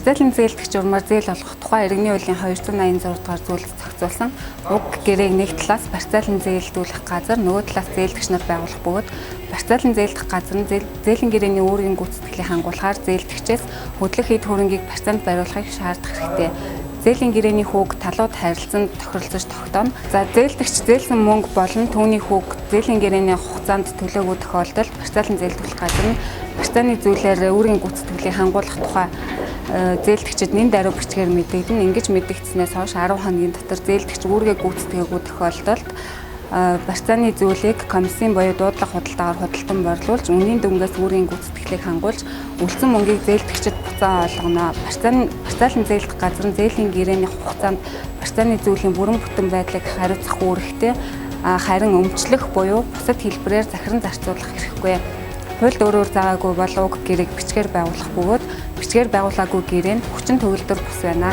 Барьцааллын зээлдэгч урмаар зээл олгох тухай иргэний хуулийн 286 дугаар зүйлд зохицуулсан уг гэрээг нэг талаас барьцааллын зээлдүүлэх газар, нөгөө талаас зээлдэгч нар байгуулах бөгөөд барьцааллын зээлдэх газар нь зээлийн гэрээний үүргийн гүйцэтгэлийг хангуулахаар зээлдэгчээс хөдлөх эд хөрөнгийг барьцаанд бариулахыг шаардах хэрэгтэй. Зээлийн гэрээний хүүг талууд харилцан тохиролцож тогтооно. За зээлдэгч зээлсэн мөнгө болон түүний хүүг зээлийн гэрээний хугацаанд төлөөгүй тохиолдолд барьцааллын зээлдүүлэх газар нь барьцааны зүйлээр үүргийн гүйцэтгэлийг хангуулах тухай зээлдэгчид нэн даруй бичгээр мэдэгдэн. Ингэж мэдэгдснээс хойш 10 хоногийн дотор зээлдэгч үүргээ гүйцэтгээгүй тохиолдолд барьцааны зүйлийг комиссийн буюу дуудлага худалдаагаар худалдан борлуулж үнийн дүнгээс үүргийн гүйцэтгэлийг хангуулж үлдсэн мөнгийг зээлдэгчид буцаа олгоно. Барьцааллын зээлдэх газар нь зээлийн гэрээний хугацаанд барьцааны зүйлийн бүрэн бүтэн байдлыг хариуцах үүрэгтэй, харин өмчлөх буюу бусад хэлбэрээр захиран зарцуулах хэрэггүй. Хуульд өөрөөр заагаагүй бол уг гэрээг бичгээр байгуулах бөгөөд бичгээр байгуулаагүй гэрээ нь хүчин төгөлдөр бус байна.